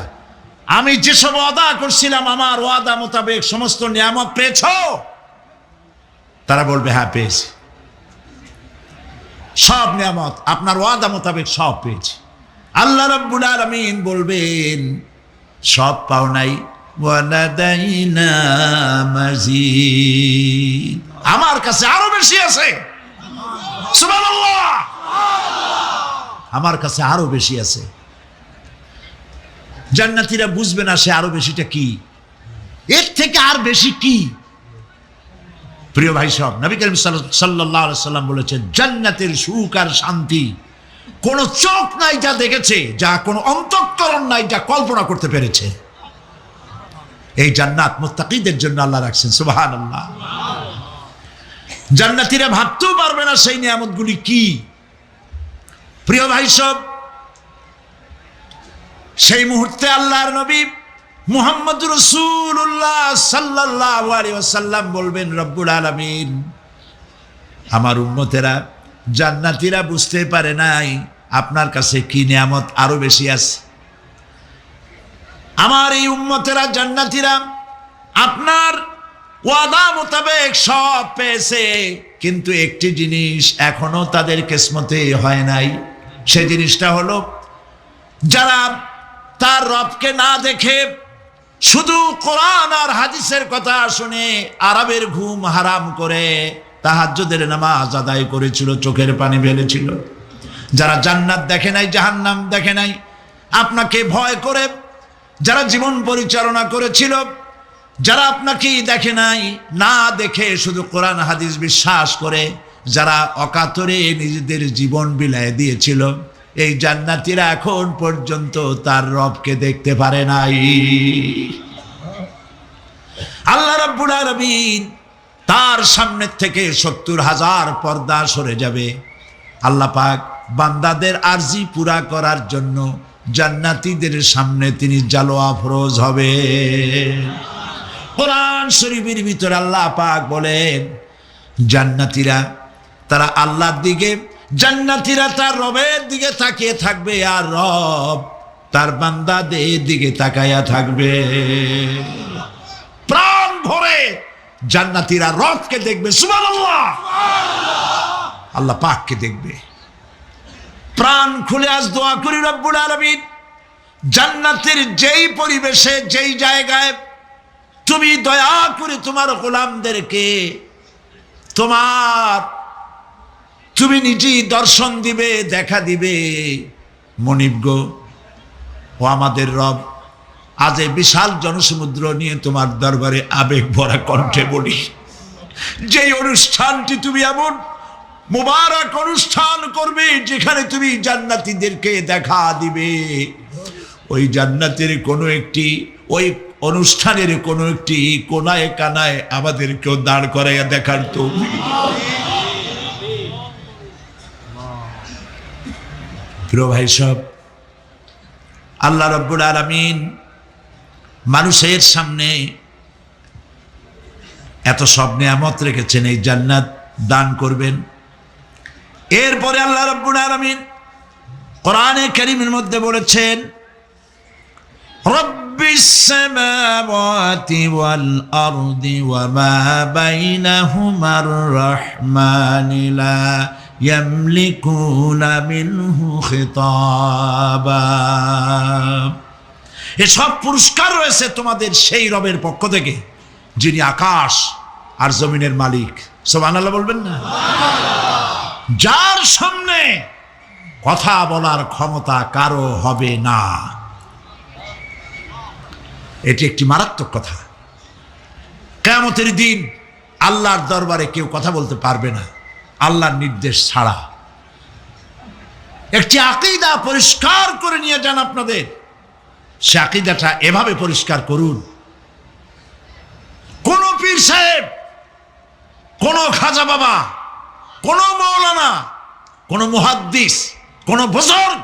আমি যেসব ওয়াদা করছিলাম আমার ওয়াদা মোতাবেক সমস্ত নিয়ামত পেয়েছো? তারা বলবে, হ্যাঁ পেয়েছি, সব নিয়ামত আপনার ওয়াদা মোতাবেক সব পেয়েছি। আল্লাহ রাব্বুল আলামিন বলবেন, সব পাও নাই, ওয়ালাদাইনা মাজিদ। আমার কাছে আরো বেশি আছে, সুবহানাল্লাহ, আমার কাছে আরো বেশি আছে। জান্নাতীরা বুঝবে না সে আরো বেশিটা কি, এর থেকে আর বেশি কি। প্রিয় ভাই সব, নবী করিম সাল্লাল্লাহু আলাইহি সাল্লাম বলেছেন, জান্নাতের সুখ আর শান্তি কোন চোখ নাই যা দেখেছে, যা কোন অন্তঃকরণ নাই যা কল্পনা করতে পেরেছে। এই জান্নাত মুত্তাকিদের জন্য আল্লাহ রাখছেন, সুবহানাল্লাহ। জান্নাতীরা ভাবতেও পারবে না সেই নিয়ামতগুলি কি। প্রিয় ভাই সব, সেই মুহূর্তে আল্লাহর নবী মুহাম্মদ রাসূলুল্লাহ সাল্লাল্লাহু আলাইহি ওয়াসাল্লাম বলবেন, রব্বুল আলামিন, আমার উম্মতেরা জান্নাতীরা বুঝতে পারে নাই আপনার কাছে কি নিয়ামত আরো বেশি আছে। আমার এই উম্মতেরা জান্নাতীরা আপনার ওয়াদা মোতাবেক সব পেয়েছে, কিন্তু একটি জিনিস এখনো তাদের কিসমতে হয় নাই। সেই জিনিসটা হলো, যারা তার রবকে না দেখে শুধু কোরআন আর হাদিসের কথা শুনে আরবের ঘুম হারাম করে তাহাজ্জুদের নামাজ আদায় করেছিল, চোখের পানি ফেলেছিল, যারা জান্নাত দেখে নাই, জাহান্নাম দেখে নাই, আপনাকে ভয় করে যারা জীবন পরিচালনা করেছিল, যারা আপনাকে দেখে নাই, না দেখে শুধু কোরআন হাদিস বিশ্বাস করে যারা অকাতরে নিজেদের জীবন বিলায় দিয়েছিল, এই জান্নাতীরা এখন পর্যন্ত তার রবকে দেখতে পারে নাই। আল্লাহ রাব্বুল আলামিন তার সামনে থেকে ৭০,০০০ পর্দা সরে যাবে। আল্লাহ পাক বান্দাদের আরজি পুরা করার জন্য জান্নাতীদের সামনে তিনি জালোয়া ফরোজ হবে। কোরআন শরীফের ভিতরে আল্লাহ পাক বলেন, জান্নাতীরা তারা আল্লাহর দিকে, জান্নাতীরা তার রবের দিকে তাকিয়ে থাকবে, আর রব তার বান্দাদের দিকে তাকায়া থাকবে। প্রাণ ভরে জান্নাতীরা রবকে দেখবে, সুবহানাল্লাহ, আল্লাহ পাককে দেখবে। প্রাণ খুলে আজ দোয়া করি, রব্বুল আলামিন, জান্নাতের যেই পরিবেশে, যেই জায়গায় তুমি দয়া করে তোমার গোলামদেরকে তুমি নিজেই দর্শন দিবে, দেখা দিবে। মনিব গো, ও আমাদের রব, আজ এই বিশাল জনসমুদ্র নিয়ে তোমার দরবারে আবেগ ভরা কণ্ঠে বলি, যেই অনুষ্ঠানটি তুমি এমন মুবারক অনুষ্ঠান করবে যেখানে তুমি জান্নাতীদেরকে দেখা দিবে, ওই জান্নাতের কোনো একটি, ওই অনুষ্ঠানের কোনো একটি কোনায় কানায় আমাদেরকেও দাঁড় করাইয়া দেখার তৌফিক। প্রিয় ভাই সব, আল্লাহ রাব্বুল আলামিন মানুষের সামনে এত সব নিয়ামত রেখেছেন, এই জান্নাত দান করবেন। এরপরে আল্লাহ রাব্বুল আলামিন কোরআনে কারীমের মধ্যে বলেছেন, রব্বিস সামাওয়াতি ওয়াল আরদি ওয়া মা বাইনাহুমার রাহমানি লা ইয়ামলিকুনা মিনহু খিতাবা। এসব পুরস্কার রয়েছে তোমাদের সেই রবের পক্ষ থেকে যিনি আকাশ আর জমিনের মালিক। সুবহানাল্লাহ বলবেন না? যার সামনে কথা বলার ক্ষমতা কারো হবে না। এটি একটি মারাত্মক কথা। কিয়ামতের দিন আল্লাহর দরবারে কেউ কথা বলতে পারবে না আল্লাহর নির্দেশ ছাড়া। একটি আকীদা পরিষ্কার করে নিয়ে যান আপনাদের, সে আকীদাটা এভাবে পরিষ্কার করুন, কোন পীর সাহেব, কোন খাজা বাবা, কোন মাওলানা, কোন মুহাদ্দিস, কোন বুজুর্গ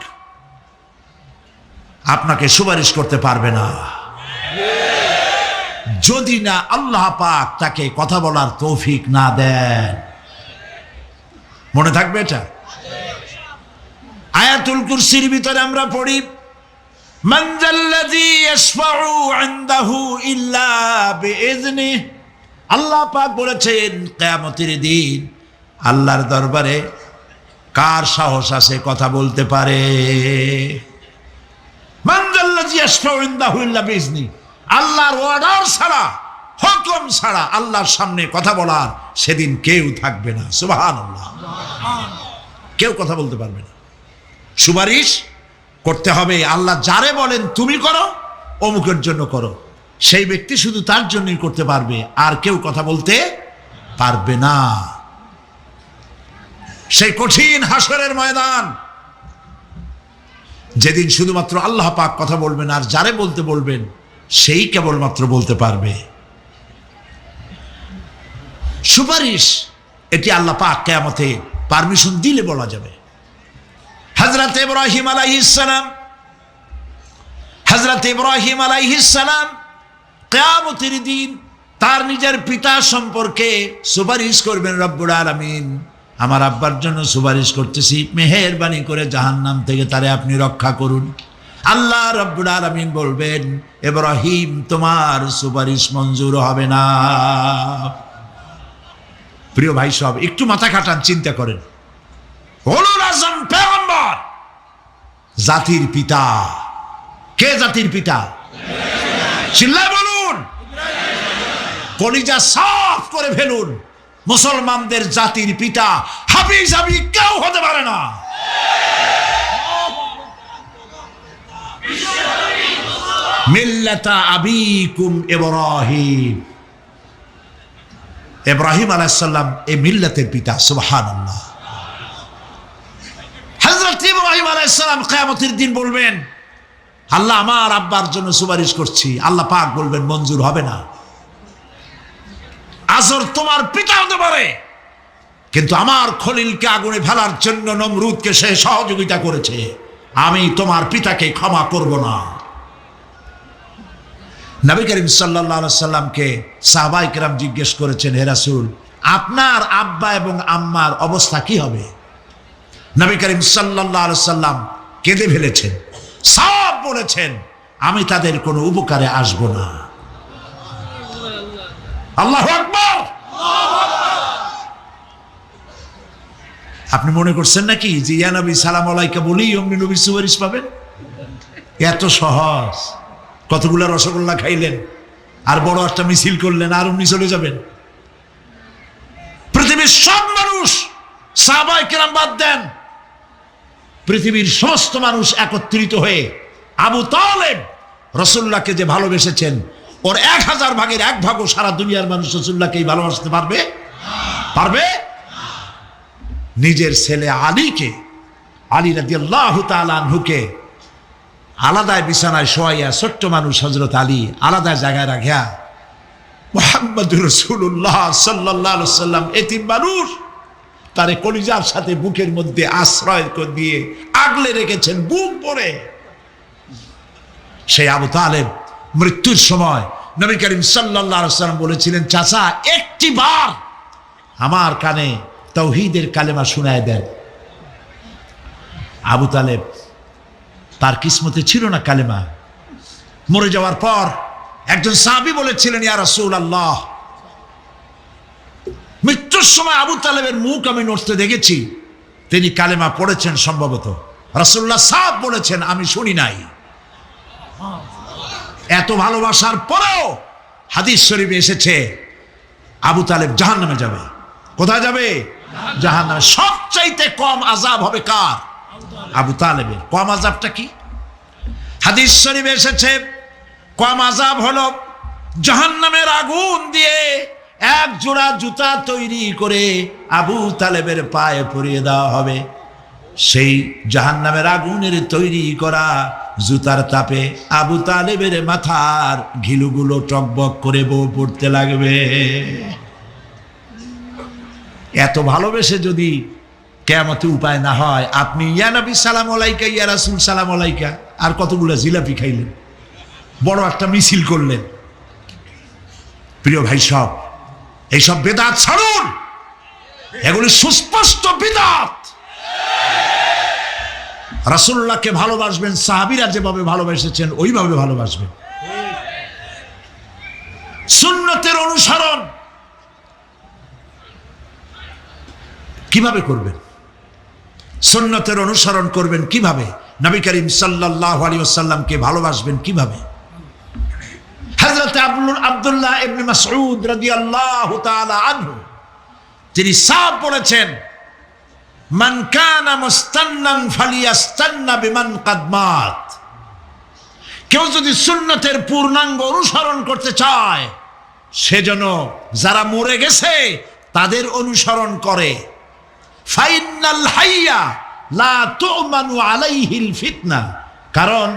আপনাকে সুপারিশ করতে পারবে না যদি না আল্লাহ পাক তাকে কথা বলার তৌফিক না দেন। মনে থাকবে এটা। আয়াতুল কুরসির ভিতরে আমরা পড়ি, মান যাল্লাযী ইয়াশফাউ ইনদাহু ইল্লা বিইজনিহি। আল্লাহ পাক বলেছেন কিয়ামতের দিন আল্লাহর দরবারে কার সাহস আছে কথা বলতে পারে। মান যাল্লাযী ইয়াশফাউ ইনদাহু ইল্লা বিইজনিহি। আল্লাহর অর্ডার ছাড়া, হুকুম ছাড়া আল্লাহর সামনে কথা বলার সেদিন কেউ থাকবে না। সুবহানাল্লাহ। কেউ কথা বলতে পারবে না। সুপারিশ করতে হবে আল্লাহ যারে বলেন তুমি করো, অমুকের জন্য করো, সেই ব্যক্তি শুধু তার জন্যই করতে পারবে, আর কেউ কথা বলতে পারবে না। সেই কঠিন হাসরের ময়দান, যেদিন শুধুমাত্র আল্লাহ পাক কথা বলবেন, আর যারে বলতে বলবেন সেই কেবলমাত্র বলতে পারবে। সুপারিশ এটি আল্লাহ পাক কিয়ামতে পারমিশন দিলে বলা যাবে। হযরত ইব্রাহিম আলাইহিস সালাম কিয়ামতের দিন তার নিজের পিতা সম্পর্কে সুপারিশ করবেন। রব্বুল আলামিন, আমার আব্বার জন্য সুপারিশ করতেছি, মেহেরবানি করে জাহান্নাম থেকে তারে আপনি রক্ষা করুন। আল্লাহ রব্বুল আলামিন বলবেন, ইব্রাহিম তোমার সুপারিশ মঞ্জুর হবে না। প্রিয় ভাই সব, একটু মাথা খাটান, চিন্তা করেন। উলুল আযম পয়গম্বর, জাতির পিতা। কে জাতির পিতা? চিল্লায় বলুন, কলিজা সাফ করে ফেলুন। মুসলমানদের জাতির পিতা হাফিজ আবি কেউ হতে পারে না। মিল্লাতা আবিকুম ইব্রাহিম, ইব্রাহিম আলাইহিস সালাম এই মিল্লাতের পিতা। সুবহানাল্লাহ। হযরত ইব্রাহিম আলাইহিস সালাম কিয়ামতের দিন বলবেন, আল্লাহ আমার আব্বার জন্য সুপারিশ করছি। আল্লাহ পাক বলবেন মঞ্জুর হবে না। আজর তোমার পিতা হতে পারে, কিন্তু আমার খলিলকে আগুনে ফেলার জন্য নমরুদকে সে সহযোগিতা করেছে, আমি তোমার পিতাকে ক্ষমা করব না। নবী করিম সাল্লাল্লাহু আলাইহি সাল্লামকে সাহাবায়ে কেরাম জিজ্ঞেস করেছেন, হে রাসূল, আপনার আব্বা এবং আম্মার অবস্থা কি হবে? নবী করিম সাল্লাল্লাহু আলাইহি সাল্লাম কেঁদে ফেলেছেন, সব বলেছেন, আমি তাদের কোনো উপকারে আসব না। আল্লাহু আকবার। আপনি মনে করছেন নাকি যে ইয়া নবী সালাম আলাইকা বলেই অমনি নবীর সুপারিশ পাবেন? এত সহজ। কতগুলা রসগোল্লা খাইলেন আর বড় একটা মিছিল করলেন আর অমনি চলে যাবেন? পৃথিবীর সব মানুষ, সাহাবায়ে কেরাম বাদ দেন, পৃথিবীর সমস্ত মানুষ একত্রিত হয়ে আবু তালেব রাসূলুল্লাহকে যে ভালোবেসেছেন, ওর 1000 ভাগের 1 ভাগও সারা দুনিয়ার মানুষ রাসূলুল্লাহকেই ভালোবাসতে পারবে? পারবে? নিজের ছেলে আলীকে, আলী রাদিয়াল্লাহু তাআলা আনহুকে আলাদায় বিছানায় শোয়াইয়া, ছোট্ট মানুষ হযরত আলী আলাদা জায়গায় রাখিয়া, মুহাম্মদুর রাসূলুল্লাহ সাল্লাল্লাহু আলাইহি ওয়াসাল্লাম এতিম মানুষ, তারে কলিজার সাথে বুকের মধ্যে আশ্রয় দিয়ে আগলে রেখেছেন বুক ভরে। সেই আবু তালেব মৃত্যুর সময় নবী করিম সাল্লাল্লাহু আলাইহি ওয়াসাল্লাম বলেছিলেন, চাচা একটি বার আমার কানে তাওহীদের কালেমা শোনায় দেন। আবু তালেব, তার কিসমতে ছিল না কালেমা। মরে যাওয়ার পর একজন সাহাবী বলেছিলেন, ইয়া রাসূলুল্লাহ, মৃত্যুর সময় আবু তালেবের মুখ আমি নড়তে দেখেছি, তিনি কালেমা পড়েছেন সম্ভবত। রাসূলুল্লাহ সাহেব বলেছেন, আমি শুনি নাই। এত ভালোবাসার পরেও হাদিস শরীফে এসেছে আবু তালেব জাহান্নামে যাবে। কোথায় যাবে? জাহান্নামে। সবচাইতে কম আযাব হবে কার? আবু তালেবের। কম আযাবটা কি? হাদিস শরীফে এসেছে কম আযাব হলো জাহান্নামের আগুন দিয়ে 1 জোড়া জুতা তৈরি করে আবু তালেবের পায়ে পরিয়ে দেওয়া হবে। সেই জাহান্নামের আগুনের তৈরি করা জুতার তাপে আবু তালেবের মাথার ঘিলুগুলো টকবক করে বউ পড়তে লাগবে। এত ভালোবেসে যদি কিয়ামতে উপায় না হয়, আপনি ইয়া নবী সালাম আলাইকা, ইয়া রাসূল সালাম আলাইকা, আর কতগুলো জিলাপি খাইলেন, বড় একটা মিছিল করলেন। প্রিয় ভাই সব, এইসব বেদাত ছাড়ুন, এগুলি সুস্পষ্ট বিদআত। রাসূলুল্লাহকে ভালোবাসবেন, সাহাবীরা যেভাবে ভালোবেসেছেন ওইভাবে ভালোবাসবেন। সুন্নতের অনুসরণ কিভাবে করবেন? সুন্নতের অনুসরণ করবেন কিভাবে? নবী করিম সাল্লাল্লাহু আলাইহি ওয়াসাল্লামকে ভালোবাসবেন কিভাবে? আব্দুল্লাহ ইবনে মাসউদ রাদিয়াল্লাহু তাআলা আনহু তিনি সাফ বলেছেন, মান কানা মুস্তান্নান ফালিয়াস্তান্না বিমান কাদ মাত। কেউ যদি সুন্নতের পূর্ণাঙ্গ অনুসরণ করতে চায়, সেজন্য যারা মরে গেছে তাদের অনুসরণ করে। ফাইনাল হাইয়া লা তু'মানু আলাইহিল ফিতনা। কারণ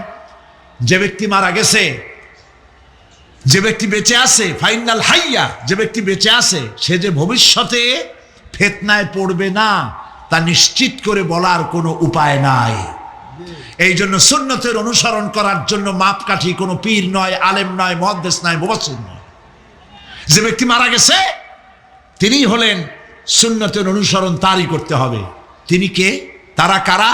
যে ব্যক্তি মারা গেছে, যে ব্যক্তি বেঁচে আছে, ফাইনাল হাইয়া, যে ব্যক্তি বেঁচে আছে, সে যে ভবিষ্যতে ফিতনায় পড়বে না তা নিশ্চিত করে বলার কোনো উপায় নাই। এই জন্য সুন্নতের অনুসরণ করার জন্য মাপকাঠি কোনো পীর নয়, আলেম নয়, মুহাদ্দিস নয়, মুফাসসির নয়। যে ব্যক্তি মারা গেছে তিনি হলেন সুন্নতের অনুসরণ তারই করতে হবে। তিনি কে? তারা কারা?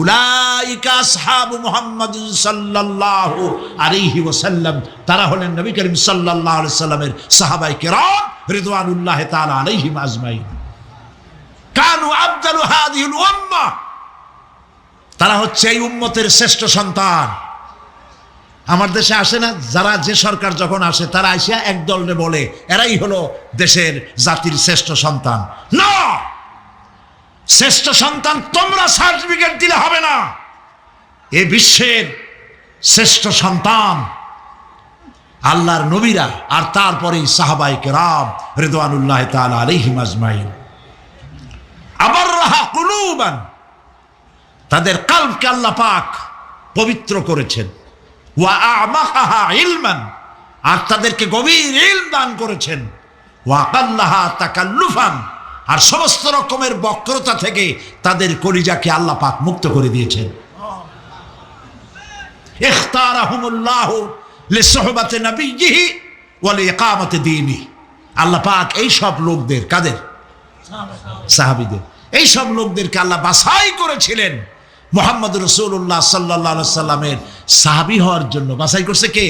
উলাইকা আসহাবু মুহাম্মাদিন সাল্লাল্লাহু আলাইহি ওয়াসাল্লাম। তারা হলেন নবী করিম সাল্লাল্লাহু আলাইহি সাল্লামের সাহাবায়ে কেরাম রিদওয়ানুল্লাহি তাআলা আলাইহিম আজমাইন। কানু আফদালু হাযিহিল উম্মাহ। তারা হচ্ছে এই উম্মতের শ্রেষ্ঠ সন্তান। আমার দেশে আসে না যারা, যে সরকার যখন আসে তারা আইসা একদলে বলে এরাই হলো দেশের জাতির শ্রেষ্ঠ সন্তান। না, শ্রেষ্ঠ সন্তান তোমরা সার্টিফিকেট দিলে হবে না। এ বিশ্বের শ্রেষ্ঠ সন্তান আল্লাহর নবীরা, আর তারপরেই সাহাবায়ে কেরাম রিদওয়ানুল্লাহি তাআলা আলাইহিম আজমাইন। আবাররাহা কুলুবান, তাদের কলবকে আল্লাহ পাক পবিত্র করেছেন। ওয়া আমাকাহা ইলমান, আর তাদেরকে গভীর ইলম দান করেছেন। ওয়া আকাল্লাহা তাকাল্লুফান, আর সমস্ত রকমের বক্রতা থেকে তাদের কলিজাকে আল্লাহ পাক মুক্ত করে দিয়েছেন। ইখতারাহুমুল্লাহু লিসুহবাতি নবিয়্যিহি ওয়া লিইকামাতি দীনিহি। আল্লাহ পাক এই সব লোকদের, কাদের? সাহাবীদের। এই সব লোকদেরকে আল্লাহ বাছাই করেছিলেন মুহাম্মদ রাসূলুল্লাহ সাল্লাল্লাহু আলাইহি সাল্লামের সাহাবী হওয়ার জন্য। বাছাই করছে কে?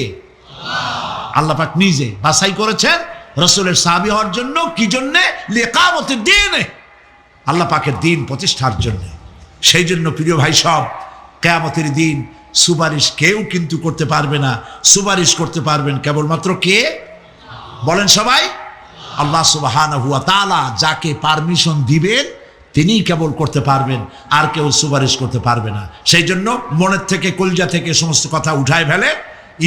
আল্লাহ পাক নিজে বাছাই করেছেন রাসূলের সাহাবী হওয়ার জন্য। কি জন্য? লিইকামাতি দীনে, আল্লাহ পাকের দ্বীন প্রতিষ্ঠার জন্য। সেই জন্য প্রিয় ভাই সব, কিয়ামতের দিন সুপারিশ কেউ কিন্তু করতে পারবে না। সুপারিশ করতে পারবেন কেবলমাত্র কে? বলেন সবাই। আল্লাহ সুবহানাহু ওয়া তাআলা যাকে পারমিশন দিবেন তিনিই কেবল করতে পারবেন, আর কেউ সুপারিশ করতে পারবে না। সেই জন্য মনের থেকে, কলজা থেকে সমস্ত কথা উঠায় ফেলে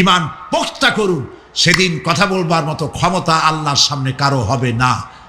ঈমান পোক্তা করুন। সেদিন কথা বলবার মতো ক্ষমতা আল্লাহর সামনে কারো হবে না।